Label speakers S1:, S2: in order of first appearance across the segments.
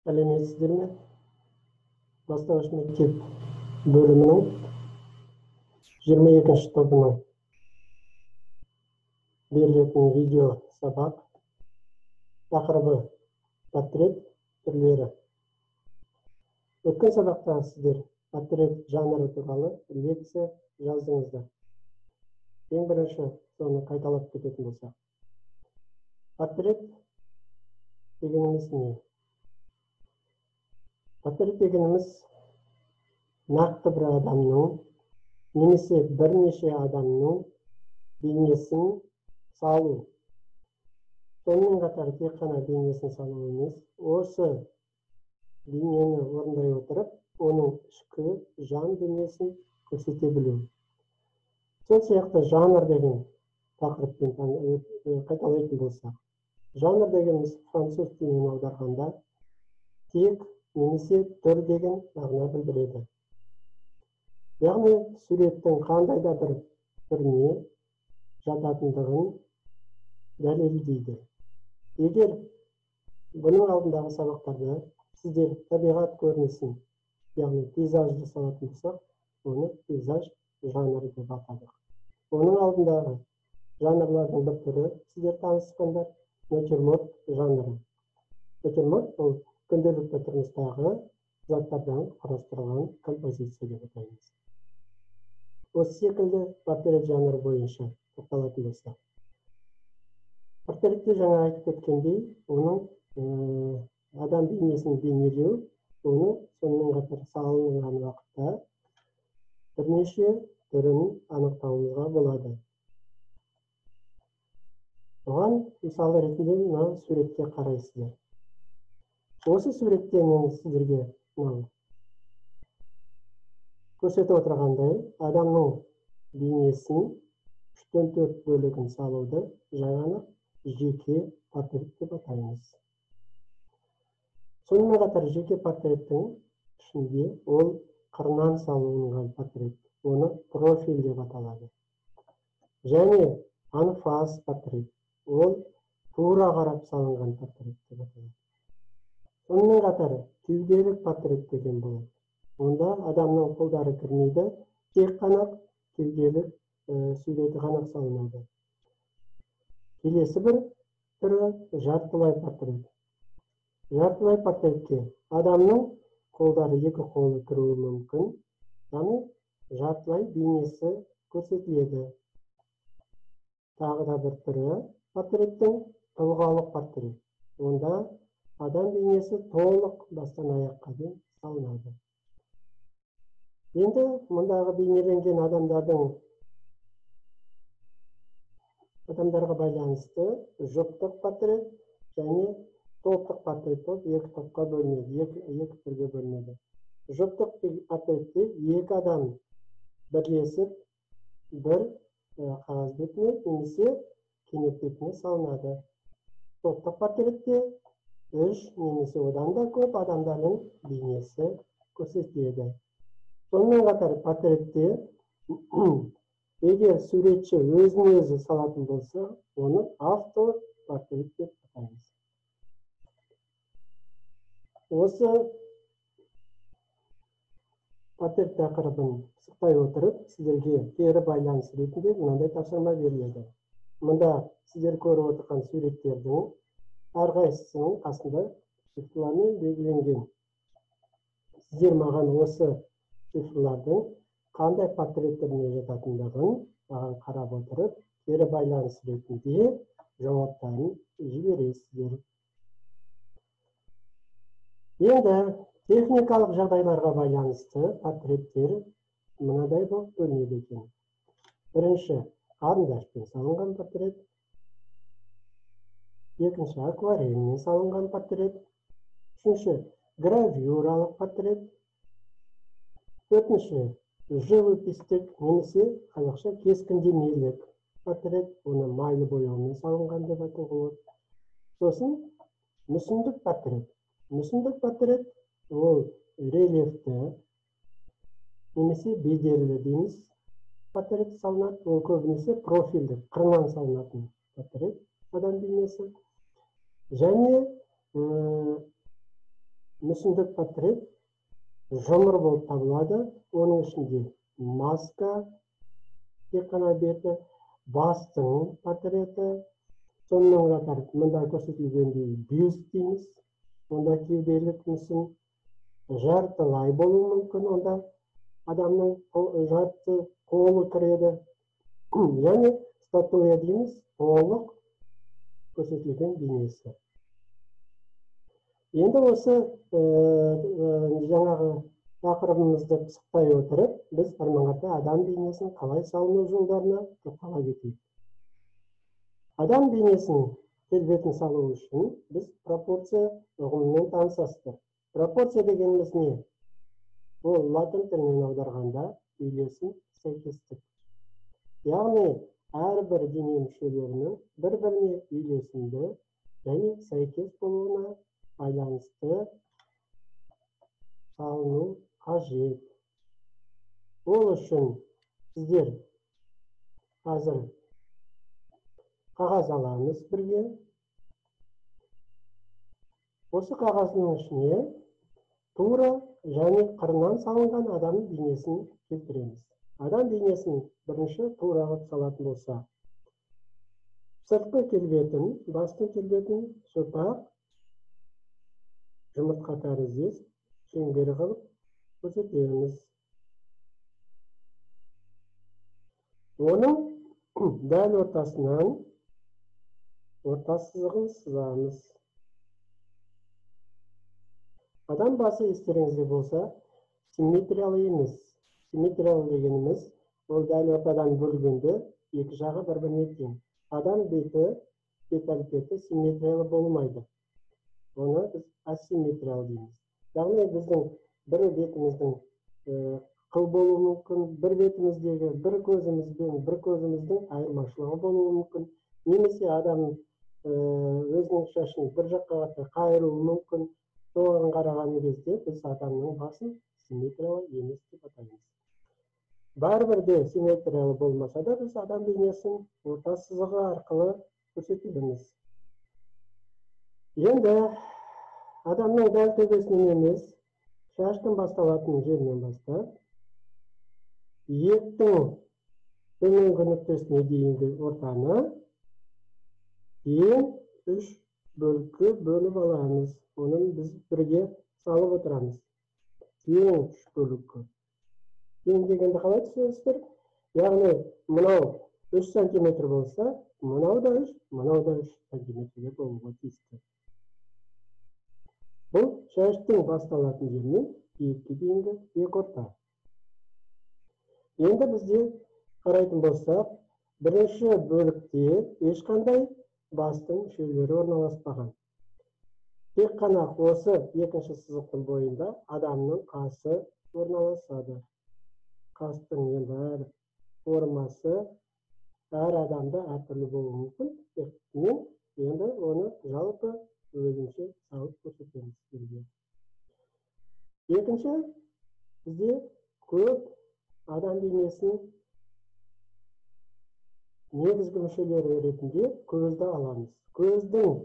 S1: Сәлеметсіздер ме? Бастауыш мектеп бөлімінің 22-ші тобының берілетін видео сабақ тақырыбы портрет түрлері. Өткен сабақта сіздер портрет жанры туралы лекция жаздыңыздар. Ең бірінші соны қайталап кететін болсақ. Портрет дегеніміз не? Портрет дегеніміз нақты бір адамның немесе бірнеше адамның бейнесін салу. Сонымен қатар тек қана бейнесін салу емес, осы бейнені орындай отырып, оның ішкі жан дүниесін көрсете білу. Сол сияқты жанр деген тақырыппен қайталайтын болсақ. Жанр дегеніміз француз тілінен аударғанда тек немесе түр деген мағына білдіреді. Яғни суреттің қандай да бір түріне жататындығын дәлелдейді. Егер бұның алдындағы сабақтарда сіздер табиғат көрінісін, яғни пейзаж жасалатын болсақ, оны пейзаж жанры деп атадық. Оның алдындағы жанрлардың бір түрі сіздер танысқандар натюрморт жанры. Натюрморт ол күнделікті тұрмыстағы заттардан құрастырылған композиция деп атаймыз. Осы секілді портрет жанры бойынша тоқталатын болсақ. Портретте жаңа айтып өткендей, оның адам бейнесін бейнелеу, оны сонымен қатар салынған уақытта бірнеше түрін анықтауымызға болады. Оған мысалы ретінде мына суретке қарайсыздар. Осы суретте мен сіздерге көрсетіп отырғандай адамның бейнесін 3-4 бөлігін салуды жаңа жеке портрет деп атаймыз. Сонымен қатар жеке портреттің ішінде ол қырынан салынған портрет, оны профиль деп аталады. Және анфас портрет, ол тура қарап салынған портрет деп аталады. Сонымен қатар кеуделік портрет деген болады. Онда адамның қолдары кірмейді, тек қана кеуделік суреті ғана салынады. Келесі бір түрі жартылай портрет. Жартылай портретке адамның қолдары екі қолы кіруі мүмкін, яғни жартылай бейнесі көрсетіледі. Тағы да бір түрі портреттің тұлғалық портрет. Онда адам бейнесі толық бастан аяққа дейін салынады. Енді мұндағы бейнеленген адамдарға байланысты жұптық портрет және топтық портрет болып екі топқа бөлінеді, екі түрге бөлінеді. Жұптық портретте екі адам бірлесіп бір қағаз бетіне немесе кенеп бетіне салынады. Топтық портретте 3 немесе одан да көп адамдардың бейнесі көрсетіледі. Сонымен қатар портретте егер суретші өзін өзі салатын болса, оны автор портрет деп атаймыз. Осы портрет тақырыбын пысықтай отырып, сіздерге кері байланыс ретінде мынандай тапсырма беріледі. Мұнда сіздер көріп отырған суреттердің әрқайсысының қасында цифрлармен белгіленген. Сіздер маған осы цифрлардың қандай портрет түріне жататындығын маған қарап отырып, кері байланыс ретінде жауаптарын жібересіздер. Енді техникалық жағдайларға байланысты портреттер мынадай болып бөлінеді екен. Бірінші қарындашпен салынған портрет, екінші акварельмен салынған портрет, үшінші гравюралық портрет, төртінші живопистік немесе қазақша кескіндемелік портрет, оны майлы бояумен салынған деп айтуға болады. Сосын мүсіндік портрет. Мүсіндік портрет ол рельефті немесе бедерлі дейміз портрет салынады. Ол көбінесе профильді, қырынан салынатын портрет адам бейнесі. Және мүсіндік портрет жұмыр болып табылады. Оның ішінде маска, тек қана беті, бастың портреті, сонымен қатар мұнда көрсетілгендей бюст дейміз. Онда кеуделік мүсін жартылай болуы мүмкін, онда адамның жарты қолы кіреді. Яғни статуя дейміз, толық көрсетілген бейнесі. Енді осы жаңағы тақырыбымызды пысықтай отырып, біз әрмен қатар адам бейнесін қалай салыну жолдарына тоқтала кетейік. Адам бейнесін келбетін салу үшін біз пропорция ұғымымен танысасыздар. Пропорция дегеніміз не? Ол латын тілінен аударғанда үйлесім, сәйкестік. Яғни әрбір дене мүшелерінің бір-біріне үйлесімді және сәйкес болуына байланысты салыну қажет. Ол үшін сіздер қазір қағаз аламыз бірге. Осы қағаздың ішіне тура және қырынан салынған адам бейнесін келтіреміз. Адам бейнесін бірінші тура қылып салатын болса, сыртқы келбетін, басты келбетін сопақ, жұмыртқа тәріздес, шеңбер қылып көрсетеміз. Оның дәл ортасынан орта сызығын сызамыз. Адам басы естеріңізде болса, симметриялы емес. Симметриялы дегеніміз, ол дәл ортадан бөлгенде екі жағы бір-біріне тең. Адам беті, бет-әлпеті симметриялы болмайды. Оны біз асимметриялы дейміз. Яғни біздің бір бетіміздің қыл болуы мүмкін, бір бетіміздегі бір көзімізбен бір көзіміздің айырмашылығы болуы мүмкін. Немесе адам өзінің шашын бір жаққа қарай қайыруы мүмкін. Соған қараған кезде біз адамның басын симметриялы емес деп атаймыз. Бәрібір де симметриялы болмаса да біз адам бейнесін орта сызығы арқылы көрсетеміз. Енді адамның дәл төбесінен емес, шаштың басталатын жерінен бастап, иектің төменгі нүктесіне дейінгі ортаны тең 3 бөлікке бөліп аламыз. Оның біз бірге салып отырамыз. Тең 3 бөлікке. Тең дегенді қалай түсінесіздер? Яғни, мынау 3 сантиметр болса, мынау да 3 сантиметрге болуға тиісті. Бұл шаштың басталатын жерінен иекке дейінгі екі орта. Енді бізде қарайтын болсақ, бірінші бөлікте ешқандай бастың мүшелері орналаспаған. Тек қана осы екінші сызықтың бойында адамның қасы орналасады. Қастың енді әр формасы әр адамда әртүрлі болуы мүмкін. Мен енді оны жалпы өзінше салып көрсетеміз сіздерге. Екінші, бізде көп адам бейнесін негізгі мүшелері ретінде көзді аламыз. Көздің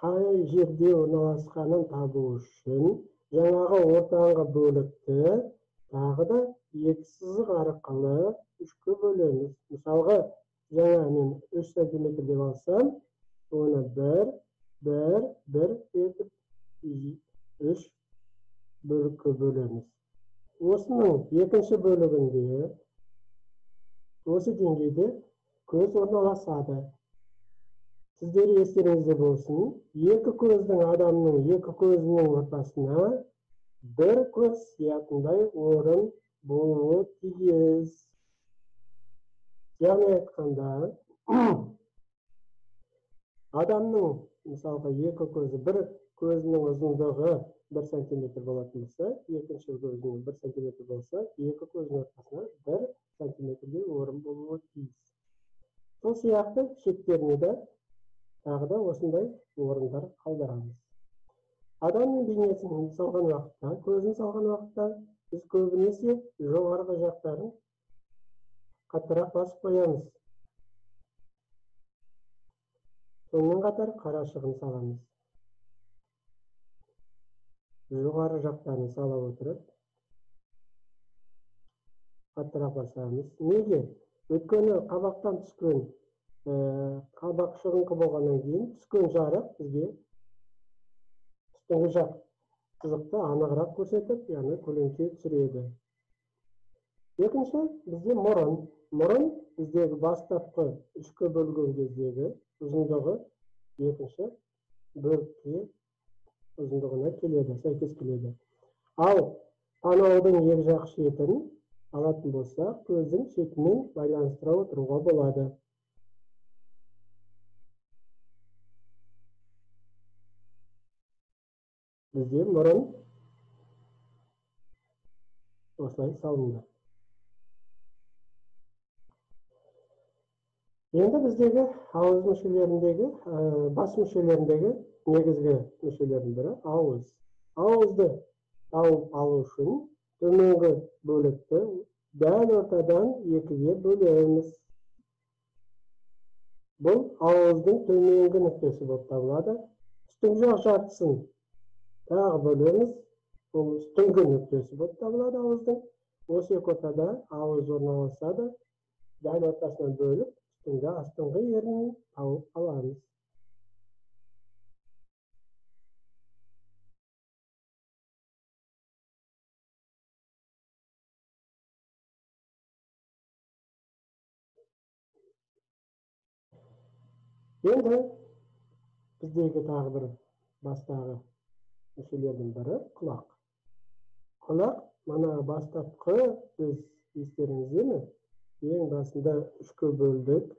S1: қай жерде орналасқанын табу үшін жаңағы ортаңғы бөлікті тағы да екі сызық арқылы үшке бөлеміз. Мысалға, жаңа мен 3 сантиметр деп алсам, оны бір етіп 3 бөлікке бөлеміз. Осының екінші бөлігінде, осы деңгейде көз орналасады. Сіздер естеріңізде болсын, екі көздің адамның екі көзінің ортасына бір көз сиятындай орын болуы тиіс. Яғни айтқанда, адамның мысалға екі көзі, бір көзінің ұзындығы 1 сантиметр болатын болса, екінші көзінің 1 сантиметр болса, екі көздің ортасына 1 сантиметрдей орын болуы тиіс. Сол сияқты шеттеріне де тағы да осындай орындар қалдырамыз. Адамның бейнесін салған уақытта, көзін салған уақытта, біз көбінесе жоғарғы жақтарын қаттырақ басып қоямыз. Сонымен қатар қарашығын саламыз. жоғары жақтарын сала отырып қаттырақ басамыз. Неге? Өйткені қабақтан түскен қабақ шығыңқы болғаннан кейін түскен жарық бізге үстіңгі жақ сызықты анығырақ көрсетіп, яғни көлеңке түсіреді. Екінші, бізде мұрын. Мұрын біздегі бастапқы үшке бөлген кездегі ұзындығы екінші бөлікке ұзындығына келеді, сәйкес келеді. Ал танаудың екі жақ шетін алатын болсақ, көздің шетімен байланыстыра отыруға болады. Бізде мұрын осылай салынды. Енді біздегі ауыз мүшелеріндегі, бас мүшелеріндегі негізгі мүшелердің бірі ауыз. Ауызды тауып алу үшін төменгі бөлікті дәл ортадан екіге бөлеміз. Бұл ауыздың төменгі нүктесі болып табылады. Үстіңгі жақ жартысын тағы бөлеміз. Бұл үстіңгі нүктесі болып табылады ауыздың. Осы екі ортада ауыз орналасады. Дәл ортасынан бөліп, үстіңгі астыңғы ернін тауып аламыз. Енді біздегі тағы бір бастағы мүшелердің бірі құлақ. Құлақ, мана бастапқы біз естеріңізде ме? Ең басында үшке бөлдік.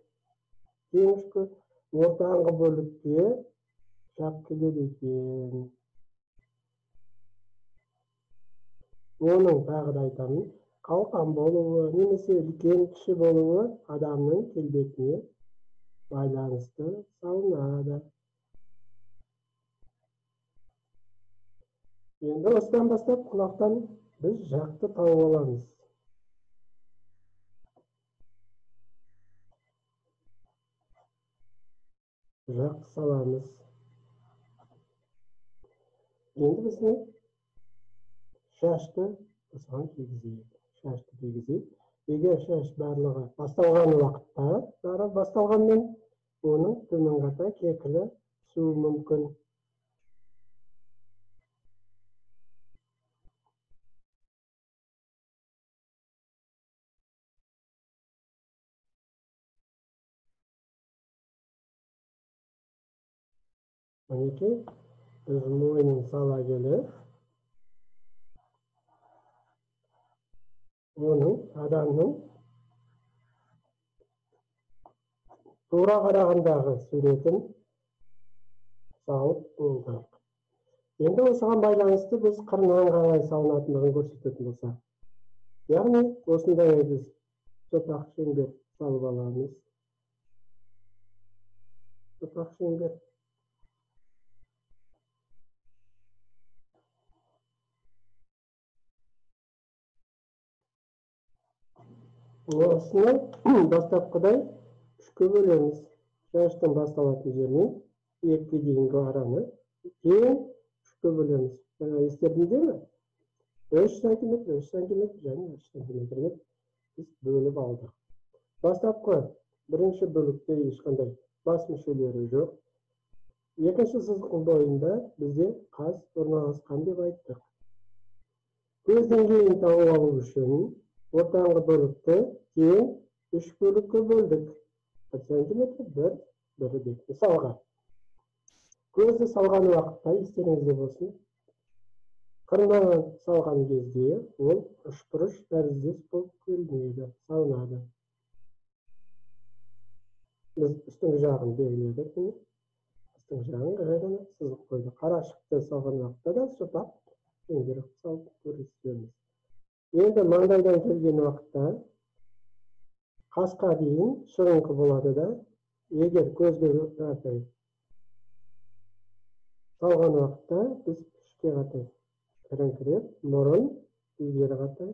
S1: Ең үшке ортаңғы бөлікке жақ келеді екен. Оның тағы да айтамын, қалқан болуы, немесе үлкен кіші болуы адамның келбетіне байланысты салынады. Енді осыдан бастап құлақтан біз жақты тауып аламыз. Жақты саламыз. Енді біздің шашты осыған кигізейік. Шашты кигізейік. Егер шаш барлығы басталған уақытта, басталғанмен оның төмен қарай кекілі түсуі мүмкін. Мінекей, біз мойнын сала келіп, оның адамның тура қарағандағы суретін салып болдық. Енді осыған байланысты біз қырынан қалай салынатындығын көрсететін болсақ. Яғни, осындай біз сопақ шеңбер салып аламыз. Сопақ шеңбер. Осыны бастапқыдай үшке бөлеміз. Шаштың басталатын жерінен екіге дейінгі араны тең үшке бөлеміз. Естеріңізде ме? 3 сантиметр, 3 сантиметр және 3 сантиметрге біз бөліп алдық. Бастапқы бірінші бөлікте ешқандай бас мүшелері жоқ. Екінші сызықтың бойында бізде қас орналасқан деп айттық. Көз деңгейін тауып алу үшін ортаңғы бөлікті тең 3 бөлікке бөлдік. 1 сантиметр, 1 деп. Мысалға, көзді салған уақытта естеріңізде болсын, қырынан салған кезде ол үшбұрыш тәріздес болып көрінеді, салынады. Біз үстіңгі жағын белгіледік. Үстіңгі жағын ғана сызып қойдық. Қарашықты салған уақытта да сопақ шеңбер салып көрсетеміз. Енді маңдайдан келген уақытта қасқа дейін шығыңқы болады да, егер көзге қарай салған уақытта біз ішке қарай кіріңкіреп, мұрын ілгері қарай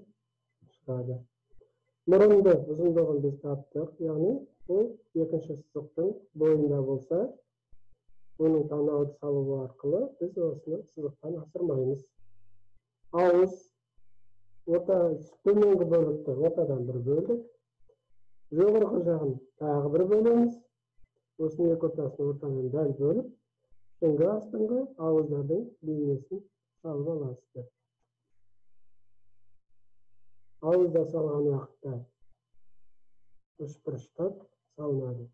S1: шығады. Мұрынды ұзындығын біз таптық, яғни бұл екінші сызықтың бойында болса, оның танауды салу арқылы біз осыны сызықтан асырмаймыз. ауыз төменгі бөлікті ортадан бір бөлдік, жоғарғы жағын тағы бір бөлеміз. Осының екі ортасын ортадан дәл бөліп, үстіңгі астыңғы ауыздардың бейнесін салып аласыздар. Ауызда салған уақытта үшбұрыштап салынады.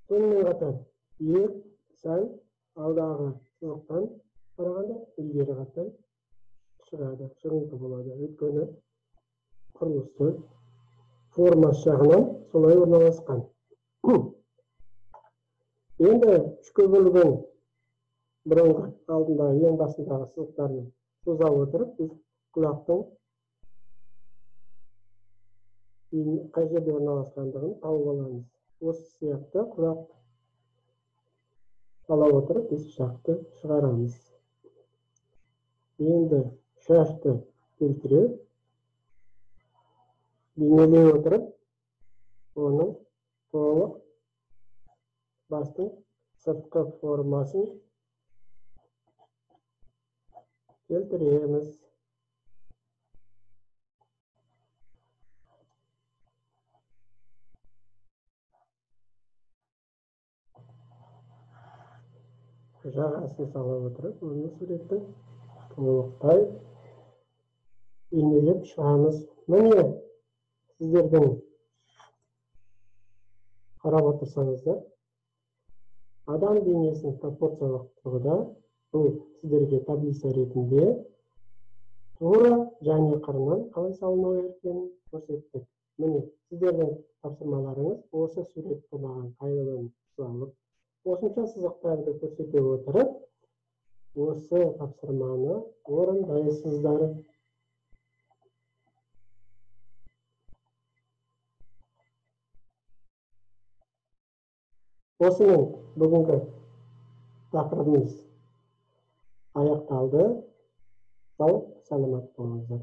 S1: Сонымен қатар иек сәл алдағы сызықтан қарағанда ілгері қарай шығады, шығыңқы болады. Өйткені құрылысы формасы жағынан солай орналасқан. Енді үшке бөлінген бұрынғы алдындағы ең басындағы сызықтарды соза отырып, біз құлақтың қай жерде орналасқандығын тауып аламыз. Осы сияқты құлақ ала отырып, біз шақты шығарамыз. Енді шашты келтіріп, бейнелей отырып, оның толық бастың сыртқы формасын келтіреміз. Жағасын сала отырып, оны суреттің толықтай бейнелеп шығамыз. Міне сіздердің қарап отырсаңыздар, адам бейнесінің пропорциялық тұрғыда бұл сіздерге таблица ретінде тура және қырынан қалай салыну екенін көрсеттік. Міне сіздердің тапсырмаларыңыз осы суретті маған қайтадан салып, осынша сызықтарды көрсете отырып, осы тапсырманы орындайсыздар. Осымен бүгінгі тақырыбымыз аяқталды. Сау, саламат болыңыздар.